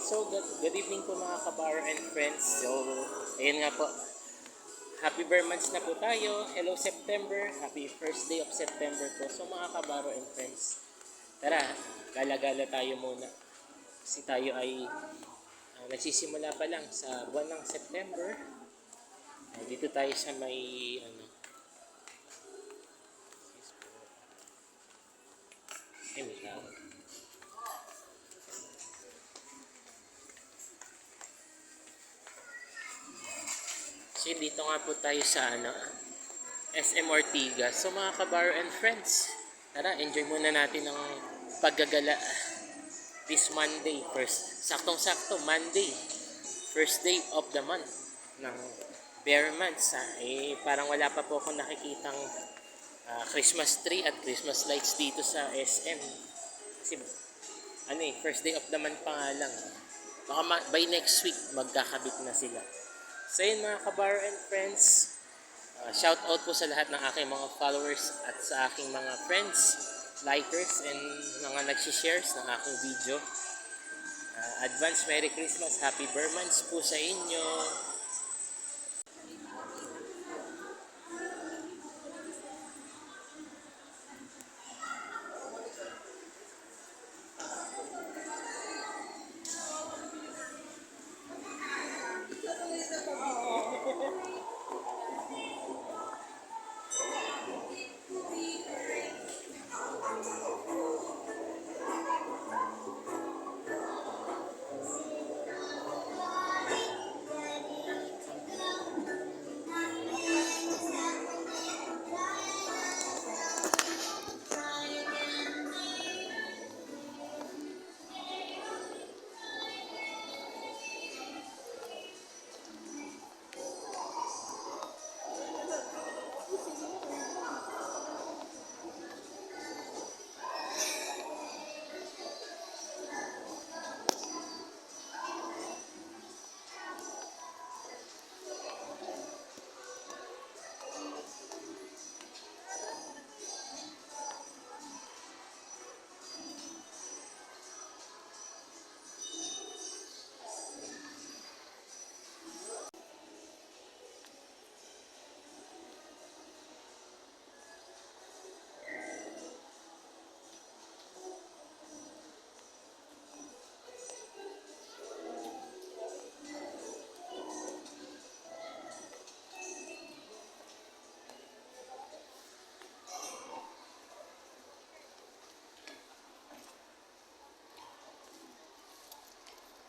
So good evening po mga kabar and friends. So, ayun nga po. Happy bare months na po tayo. Hello September. Happy first day of September po. So mga kabaro and friends, tara, gala-gala tayo muna. Kasi tayo ay nagsisimula pa lang sa buwan ng September. Dito tayo sa may may tao. So dito nga po tayo sa SM Ortigas. So mga kabar and friends, tara, enjoy muna natin ang paggagala this Monday. Saktong-sakto, Monday. First day of the month ng bare months. Parang wala pa po akong nakikitang Christmas tree at Christmas lights dito sa SM. Kasi first day of the month pa nga lang. Baka by next week magkakabit na sila. So yun mga kabar and friends, shout out po sa lahat ng aking mga followers at sa aking mga friends, likers, and mga nagsishares ng aking video. Advance Merry Christmas, Happy Bare Months po sa inyo.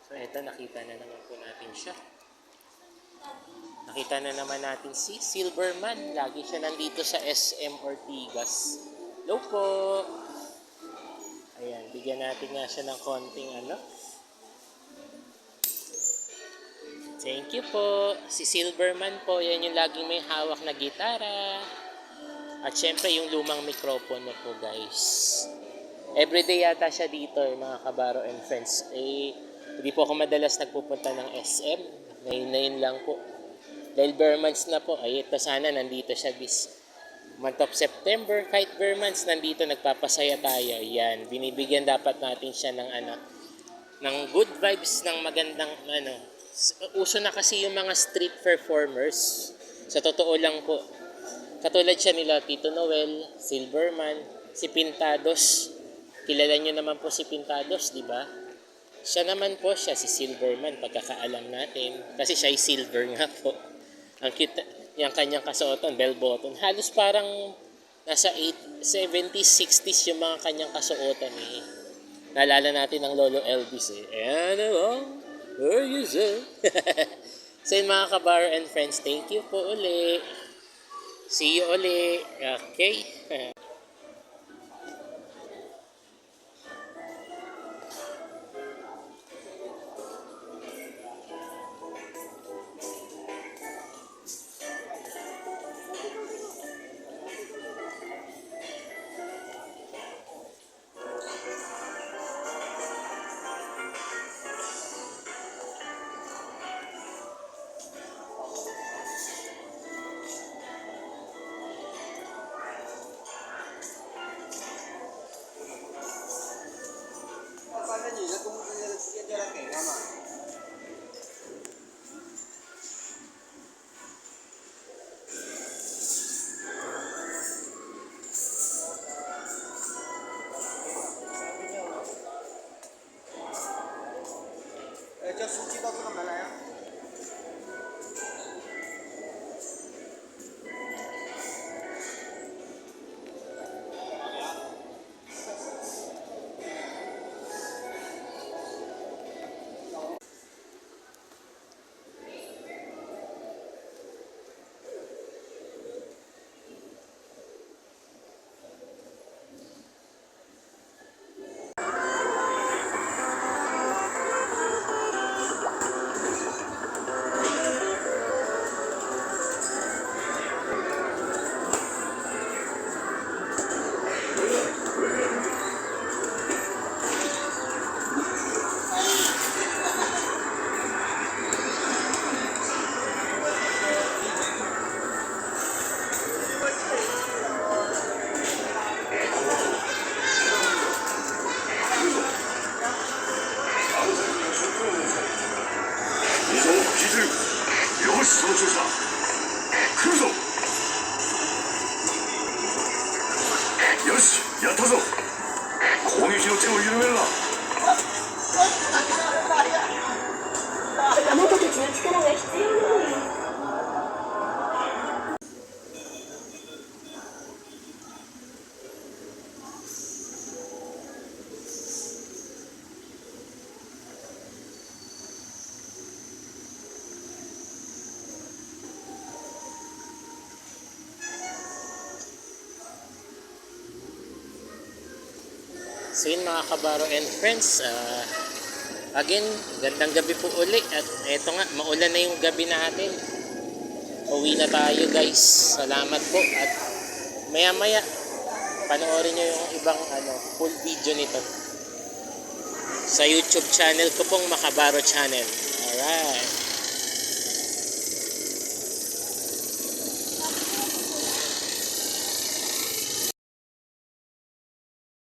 So eto, nakita na naman po natin siya. Nakita na naman natin si Silverman. Lagi siya nandito sa SM Ortigas. Hello po! Ayan, bigyan natin nga siya ng konting Thank you po. Si Silverman po, yan yung laging may hawak na gitara. At syempre yung lumang mikropono po guys. Everyday yata siya dito mga kabaro and friends. Hindi po ako madalas nagpupunta ng SM. Ngayon lang po. Dahil bare months na po. Ito sana nandito siya this month of September. Kahit bare months nandito nagpapasaya tayo. Yan. Binibigyan dapat natin siya ng good vibes, ng magandang Uso na kasi yung mga street performers. Sa totoo lang po. Katulad siya nila Tito Noel, Silverman, si Pintados. Kilala nyo naman po si Pintados, di ba? Siya naman po si Silverman, pagkakaalam natin. Kasi siya ay silver nga po. Ang cute, yung kanyang kasuotan, bell button. Halos parang nasa 70s, 60s yung mga kanyang kasuotan eh. Naalala natin ang Lolo Elvis eh. Where you say? So yun mga kabar and friends, thank you po uli. See you uli. Okay. सूची का तो बनाया So yun mga kabaro and friends, again, gandang gabi po uli at eto nga, maulan na yung gabi natin. Uwi na tayo guys. Salamat po at maya maya panoorin nyo yung ibang full video nito sa YouTube channel ko pong Makabaro Channel. Alright.